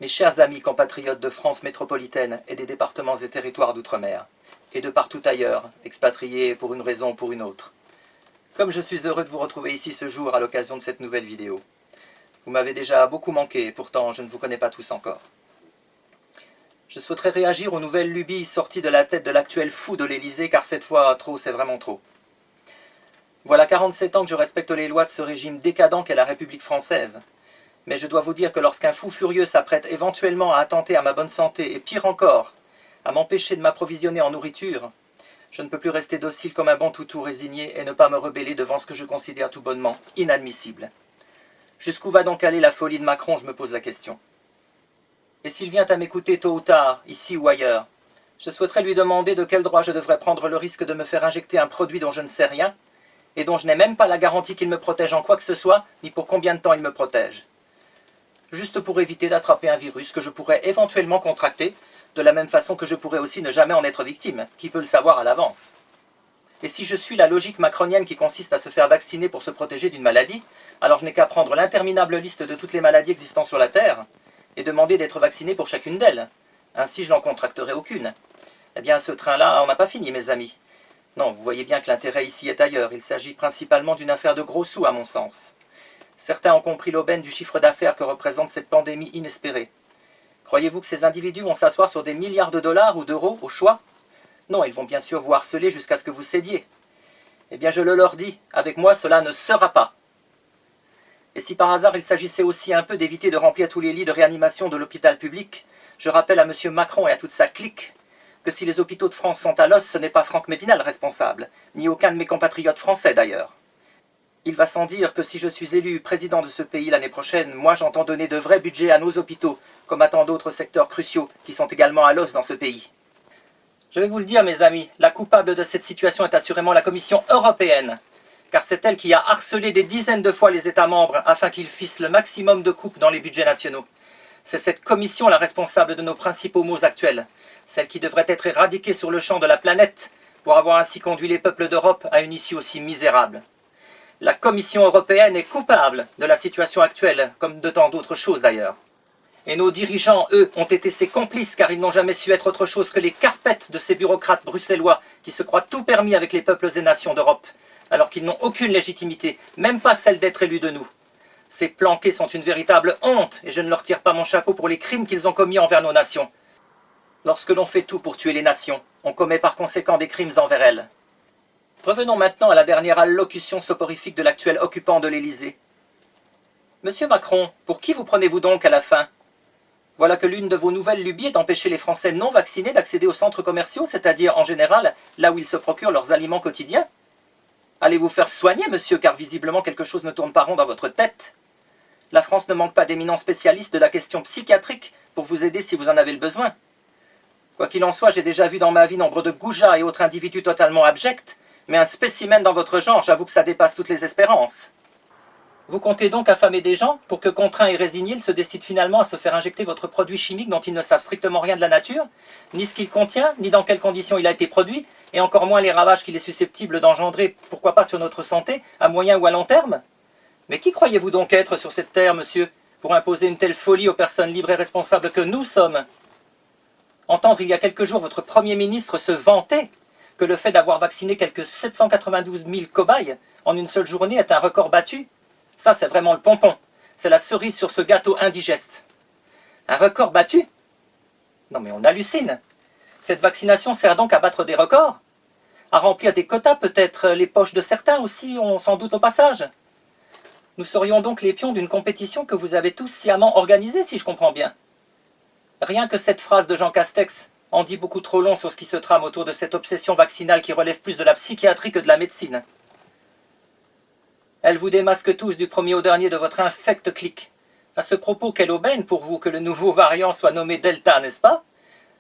Mes chers amis compatriotes de France métropolitaine et des départements et territoires d'outre-mer, et de partout ailleurs, expatriés pour une raison ou pour une autre. Comme je suis heureux de vous retrouver ici ce jour à l'occasion de cette nouvelle vidéo. Vous m'avez déjà beaucoup manqué, et pourtant je ne vous connais pas tous encore. Je souhaiterais réagir aux nouvelles lubies sorties de la tête de l'actuel fou de l'Élysée, car cette fois, trop c'est vraiment trop. Voilà 47 ans que je respecte les lois de ce régime décadent qu'est la République française. Mais je dois vous dire que lorsqu'un fou furieux s'apprête éventuellement à attenter à ma bonne santé, et pire encore, à m'empêcher de m'approvisionner en nourriture, je ne peux plus rester docile comme un bon toutou résigné et ne pas me rebeller devant ce que je considère tout bonnement inadmissible. Jusqu'où va donc aller la folie de Macron, je me pose la question. Et s'il vient à m'écouter tôt ou tard, ici ou ailleurs, je souhaiterais lui demander de quel droit je devrais prendre le risque de me faire injecter un produit dont je ne sais rien, et dont je n'ai même pas la garantie qu'il me protège en quoi que ce soit, ni pour combien de temps il me protège. Juste pour éviter d'attraper un virus que je pourrais éventuellement contracter, de la même façon que je pourrais aussi ne jamais en être victime, qui peut le savoir à l'avance. Et si je suis la logique macronienne qui consiste à se faire vacciner pour se protéger d'une maladie, alors je n'ai qu'à prendre l'interminable liste de toutes les maladies existant sur la Terre, et demander d'être vacciné pour chacune d'elles. Ainsi je n'en contracterai aucune. Eh bien ce train-là, on n'a pas fini mes amis. Non, vous voyez bien que l'intérêt ici est ailleurs, il s'agit principalement d'une affaire de gros sous à mon sens. Certains ont compris l'aubaine du chiffre d'affaires que représente cette pandémie inespérée. Croyez-vous que ces individus vont s'asseoir sur des milliards de dollars ou d'euros au choix? Non, ils vont bien sûr vous harceler jusqu'à ce que vous cédiez. Eh bien je le leur dis, avec moi cela ne sera pas. Et si par hasard il s'agissait aussi un peu d'éviter de remplir tous les lits de réanimation de l'hôpital public, je rappelle à M. Macron et à toute sa clique que si les hôpitaux de France sont à l'os, ce n'est pas Franck Médina le responsable, ni aucun de mes compatriotes français d'ailleurs. Il va sans dire que si je suis élu président de ce pays l'année prochaine, moi j'entends donner de vrais budgets à nos hôpitaux, comme à tant d'autres secteurs cruciaux qui sont également à l'os dans ce pays. Je vais vous le dire mes amis, la coupable de cette situation est assurément la Commission européenne, car c'est elle qui a harcelé des dizaines de fois les États membres afin qu'ils fissent le maximum de coupes dans les budgets nationaux. C'est cette commission la responsable de nos principaux maux actuels, celle qui devrait être éradiquée sur le champ de la planète pour avoir ainsi conduit les peuples d'Europe à une issue aussi misérable. La Commission européenne est coupable de la situation actuelle, comme de tant d'autres choses d'ailleurs. Et nos dirigeants, eux, ont été ses complices car ils n'ont jamais su être autre chose que les carpettes de ces bureaucrates bruxellois qui se croient tout permis avec les peuples et nations d'Europe, alors qu'ils n'ont aucune légitimité, même pas celle d'être élus de nous. Ces planqués sont une véritable honte et je ne leur tire pas mon chapeau pour les crimes qu'ils ont commis envers nos nations. Lorsque l'on fait tout pour tuer les nations, on commet par conséquent des crimes envers elles. Revenons maintenant à la dernière allocution soporifique de l'actuel occupant de l'Élysée. Monsieur Macron, pour qui vous prenez-vous donc à la fin? Voilà que l'une de vos nouvelles lubies est d'empêcher les Français non vaccinés d'accéder aux centres commerciaux, c'est-à-dire en général là où ils se procurent leurs aliments quotidiens. Allez vous faire soigner, monsieur, car visiblement quelque chose ne tourne pas rond dans votre tête. La France ne manque pas d'éminents spécialistes de la question psychiatrique pour vous aider si vous en avez le besoin. Quoi qu'il en soit, j'ai déjà vu dans ma vie nombre de goujats et autres individus totalement abjects, mais un spécimen dans votre genre, j'avoue que ça dépasse toutes les espérances. Vous comptez donc affamer des gens pour que, contraints et résignés, ils se décident finalement à se faire injecter votre produit chimique dont ils ne savent strictement rien de la nature, ni ce qu'il contient, ni dans quelles conditions il a été produit, et encore moins les ravages qu'il est susceptible d'engendrer, pourquoi pas sur notre santé, à moyen ou à long terme? Mais qui croyez-vous donc être sur cette terre, monsieur, pour imposer une telle folie aux personnes libres et responsables que nous sommes? Entendre il y a quelques jours votre Premier ministre se vanter que le fait d'avoir vacciné quelques 792 000 cobayes en une seule journée est un record battu, ça c'est vraiment le pompon, c'est la cerise sur ce gâteau indigeste. Un record battu? Non mais on hallucine. Cette vaccination sert donc à battre des records? À remplir des quotas, peut-être les poches de certains aussi, on s'en doute au passage. Nous serions donc les pions d'une compétition que vous avez tous sciemment organisée, si je comprends bien. Rien que cette phrase de Jean Castex en dit beaucoup trop long sur ce qui se trame autour de cette obsession vaccinale qui relève plus de la psychiatrie que de la médecine. Elle vous démasque tous du premier au dernier de votre infecte clique. À ce propos, quelle aubaine pour vous que le nouveau variant soit nommé Delta, n'est-ce pas?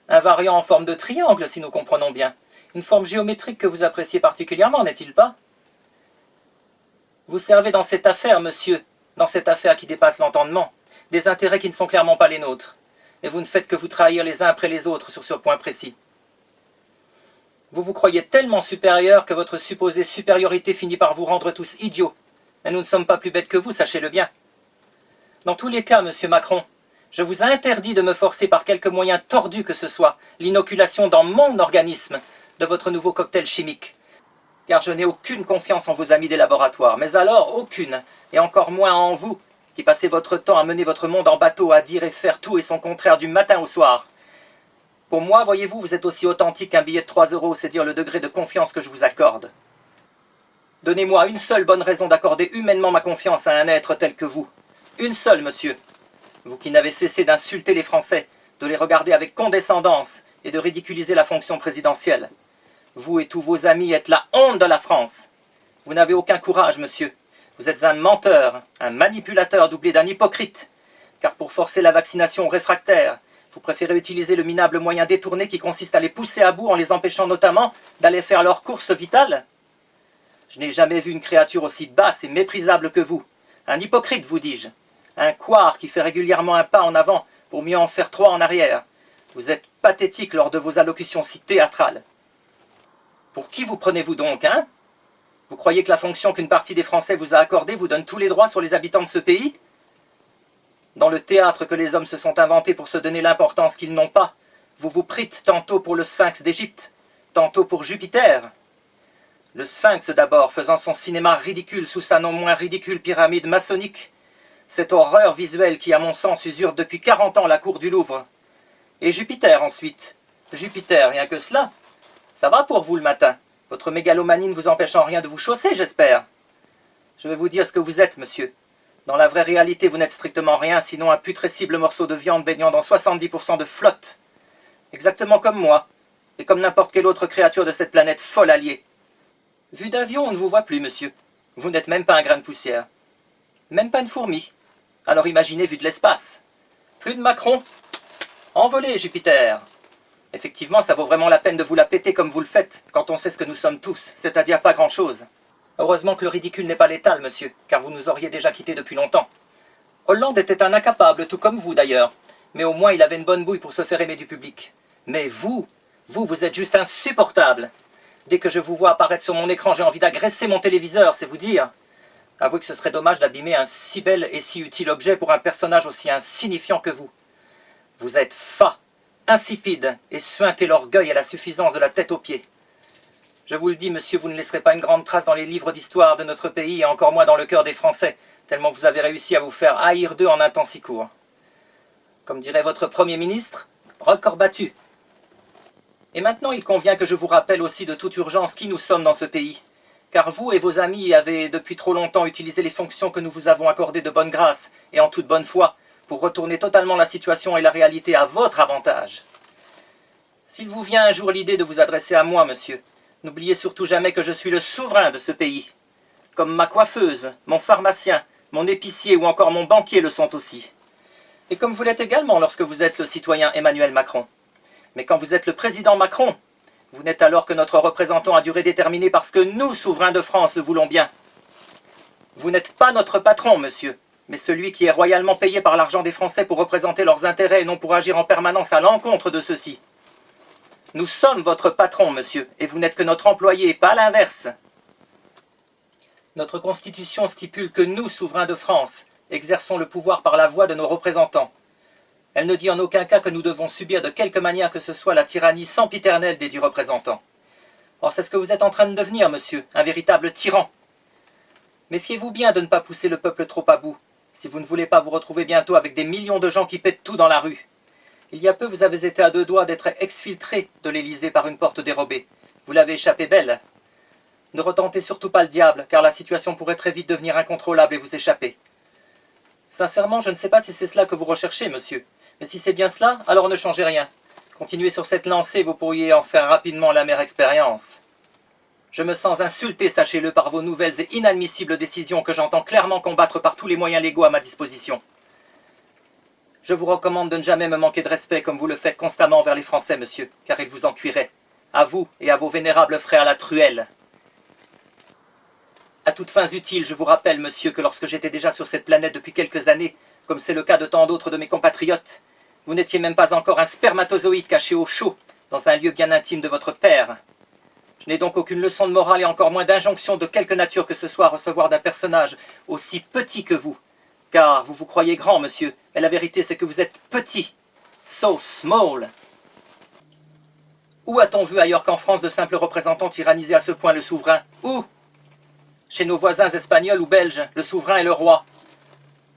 Un variant en forme de triangle, si nous comprenons bien. Une forme géométrique que vous appréciez particulièrement, n'est-il pas? Vous servez dans cette affaire, monsieur, dans cette affaire qui dépasse l'entendement, des intérêts qui ne sont clairement pas les nôtres. Et vous ne faites que vous trahir les uns après les autres sur ce point précis. Vous vous croyez tellement supérieur que votre supposée supériorité finit par vous rendre tous idiots. Mais nous ne sommes pas plus bêtes que vous, sachez-le bien. Dans tous les cas, monsieur Macron, Je vous interdis de me forcer par quelque moyen tordu que ce soit l'inoculation dans mon organisme de votre nouveau cocktail chimique. Car je n'ai aucune confiance en vos amis des laboratoires, mais alors aucune, et encore moins en vous, qui passez votre temps à mener votre monde en bateau, à dire et faire tout et son contraire du matin au soir. Pour moi, voyez-vous, vous êtes aussi authentique qu'un billet de 3 €, c'est dire le degré de confiance que je vous accorde. Donnez-moi une seule bonne raison d'accorder humainement ma confiance à un être tel que vous. Une seule, monsieur. Vous qui n'avez cessé d'insulter les Français, de les regarder avec condescendance et de ridiculiser la fonction présidentielle. Vous et tous vos amis êtes la honte de la France. Vous n'avez aucun courage, monsieur. Vous êtes un menteur, un manipulateur doublé d'un hypocrite. Car pour forcer la vaccination aux réfractaires, vous préférez utiliser le minable moyen détourné qui consiste à les pousser à bout en les empêchant notamment d'aller faire leurs courses vitales. Je n'ai jamais vu une créature aussi basse et méprisable que vous. Un hypocrite, vous dis-je. Un couard qui fait régulièrement un pas en avant pour mieux en faire 3 en arrière. Vous êtes pathétique lors de vos allocutions si théâtrales. Pour qui vous prenez-vous donc, hein? Vous croyez que la fonction qu'une partie des Français vous a accordée vous donne tous les droits sur les habitants de ce pays? Dans le théâtre que les hommes se sont inventés pour se donner l'importance qu'ils n'ont pas, vous vous prîtes tantôt pour le Sphinx d'Égypte, tantôt pour Jupiter. Le Sphinx d'abord, faisant son cinéma ridicule sous sa non moins ridicule pyramide maçonnique, cette horreur visuelle qui, à mon sens, usurpe depuis 40 ans la cour du Louvre. Et Jupiter ensuite. Jupiter, rien que cela. Ça va pour vous le matin. Votre mégalomanie ne vous empêche en rien de vous chausser, j'espère. Je vais vous dire ce que vous êtes, monsieur. Dans la vraie réalité, vous n'êtes strictement rien, sinon un putrescible morceau de viande baignant dans 70% de flotte. Exactement comme moi, et comme n'importe quelle autre créature de cette planète folle alliée. Vu d'avion, on ne vous voit plus, monsieur. Vous n'êtes même pas un grain de poussière. Même pas une fourmi. Alors imaginez vu de l'espace. Plus de Macron. Envolé, Jupiter. Effectivement, ça vaut vraiment la peine de vous la péter comme vous le faites, quand on sait ce que nous sommes tous, c'est-à-dire pas grand-chose. Heureusement que le ridicule n'est pas létal, monsieur, car vous nous auriez déjà quittés depuis longtemps. Hollande était un incapable, tout comme vous d'ailleurs, mais au moins il avait une bonne bouille pour se faire aimer du public. Mais vous êtes juste insupportable. Dès que je vous vois apparaître sur mon écran, j'ai envie d'agresser mon téléviseur, c'est vous dire. Avouez que ce serait dommage d'abîmer un si bel et si utile objet pour un personnage aussi insignifiant que vous. Vous êtes fat, insipide, et suintez l'orgueil à la suffisance de la tête aux pieds. Je vous le dis, monsieur, vous ne laisserez pas une grande trace dans les livres d'histoire de notre pays, et encore moins dans le cœur des Français, tellement vous avez réussi à vous faire haïr d'eux en un temps si court. Comme dirait votre Premier ministre, record battu. Et maintenant, il convient que je vous rappelle aussi de toute urgence qui nous sommes dans ce pays. Car vous et vos amis avez depuis trop longtemps utilisé les fonctions que nous vous avons accordées de bonne grâce et en toute bonne foi pour retourner totalement la situation et la réalité à votre avantage. S'il vous vient un jour l'idée de vous adresser à moi, monsieur, n'oubliez surtout jamais que je suis le souverain de ce pays. Comme ma coiffeuse, mon pharmacien, mon épicier ou encore mon banquier le sont aussi. Et comme vous l'êtes également lorsque vous êtes le citoyen Emmanuel Macron. Mais quand vous êtes le président Macron, vous n'êtes alors que notre représentant à durée déterminée parce que nous, souverains de France, le voulons bien. Vous n'êtes pas notre patron, monsieur, mais celui qui est royalement payé par l'argent des Français pour représenter leurs intérêts et non pour agir en permanence à l'encontre de ceux-ci. Nous sommes votre patron, monsieur, et vous n'êtes que notre employé, pas l'inverse. Notre Constitution stipule que nous, souverains de France, exerçons le pouvoir par la voix de nos représentants. Elle ne dit en aucun cas que nous devons subir de quelque manière que ce soit la tyrannie sempiternelle des dits représentants. Or, c'est ce que vous êtes en train de devenir, monsieur, un véritable tyran. Méfiez-vous bien de ne pas pousser le peuple trop à bout, si vous ne voulez pas vous retrouver bientôt avec des millions de gens qui pètent tout dans la rue. Il y a peu, vous avez été à 2 doigts d'être exfiltré de l'Élysée par une porte dérobée. Vous l'avez échappé belle. Ne retentez surtout pas le diable, car la situation pourrait très vite devenir incontrôlable et vous échapper. Sincèrement, je ne sais pas si c'est cela que vous recherchez, monsieur. Mais si c'est bien cela, alors ne changez rien. Continuez sur cette lancée, vous pourriez en faire rapidement l'amère expérience. Je me sens insulté, sachez-le, par vos nouvelles et inadmissibles décisions que j'entends clairement combattre par tous les moyens légaux à ma disposition. Je vous recommande de ne jamais me manquer de respect comme vous le faites constamment envers les Français, monsieur, car ils vous en cuiraient. À vous et à vos vénérables frères la truelle. À toutes fins utiles, je vous rappelle, monsieur, que lorsque j'étais déjà sur cette planète depuis quelques années, comme c'est le cas de tant d'autres de mes compatriotes, vous n'étiez même pas encore un spermatozoïde caché au chaud, dans un lieu bien intime de votre père. Je n'ai donc aucune leçon de morale et encore moins d'injonction de quelque nature que ce soit à recevoir d'un personnage aussi petit que vous, Car vous vous croyez grand, monsieur, mais la vérité c'est que vous êtes petit. So small. Où a-t-on vu ailleurs qu'en France de simples représentants tyranniser à ce point le souverain? Où? Chez nos voisins espagnols ou belges, le souverain est le roi.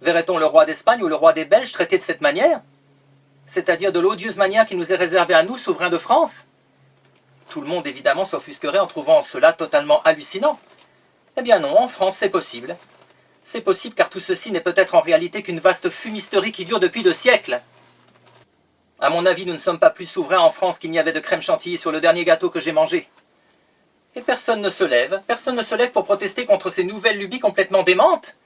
Verrait-on le roi d'Espagne ou le roi des Belges traité de cette manière? C'est-à-dire de l'odieuse manière qui nous est réservée à nous, souverains de France? Tout le monde évidemment s'offusquerait en trouvant cela totalement hallucinant. Eh bien non, en France c'est possible. C'est possible car tout ceci n'est peut-être en réalité qu'une vaste fumisterie qui dure depuis 2 siècles. À mon avis, nous ne sommes pas plus souverains en France qu'il n'y avait de crème chantilly sur le dernier gâteau que j'ai mangé. Et personne ne se lève pour protester contre ces nouvelles lubies complètement démentes.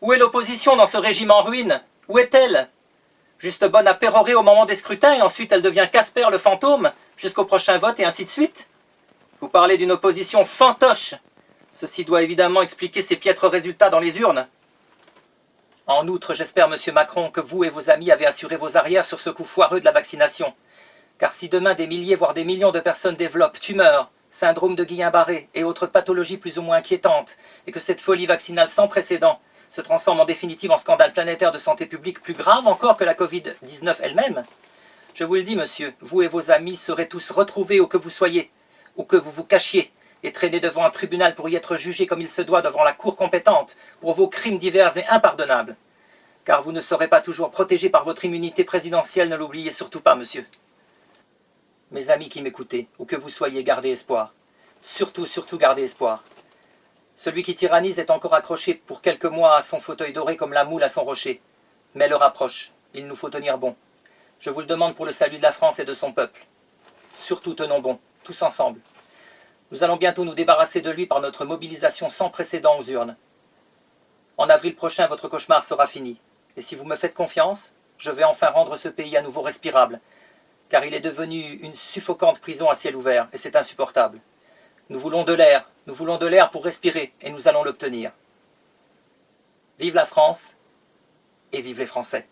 Où est l'opposition dans ce régime en ruine? Où est-elle? Juste bonne à pérorer au moment des scrutins et ensuite elle devient Casper le fantôme jusqu'au prochain vote et ainsi de suite. Vous parlez d'une opposition fantoche. Ceci doit évidemment expliquer ces piètres résultats dans les urnes. En outre, j'espère, monsieur Macron, que vous et vos amis avez assuré vos arrières sur ce coup foireux de la vaccination. Car si demain des milliers, voire des millions de personnes développent tumeurs, syndrome de Guillain-Barré et autres pathologies plus ou moins inquiétantes, et que cette folie vaccinale sans précédent se transforme en définitive en scandale planétaire de santé publique plus grave encore que la Covid-19 elle-même, je vous le dis, monsieur, vous et vos amis serez tous retrouvés où que vous soyez, où que vous vous cachiez, et traînés devant un tribunal pour y être jugés comme il se doit devant la cour compétente pour vos crimes divers et impardonnables. Car vous ne serez pas toujours protégés par votre immunité présidentielle, ne l'oubliez surtout pas, monsieur. Mes amis qui m'écoutez, où que vous soyez, gardez espoir. Surtout, surtout gardez espoir. Celui qui tyrannise est encore accroché pour quelques mois à son fauteuil doré comme la moule à son rocher. Mais l'heure approche, il nous faut tenir bon. Je vous le demande pour le salut de la France et de son peuple. Surtout tenons bon, tous ensemble. Nous allons bientôt nous débarrasser de lui par notre mobilisation sans précédent aux urnes. En avril prochain, votre cauchemar sera fini. Et si vous me faites confiance, je vais enfin rendre ce pays à nouveau respirable, car il est devenu une suffocante prison à ciel ouvert, et c'est insupportable. Nous voulons de l'air pour respirer, et nous allons l'obtenir. Vive la France, et vive les Français.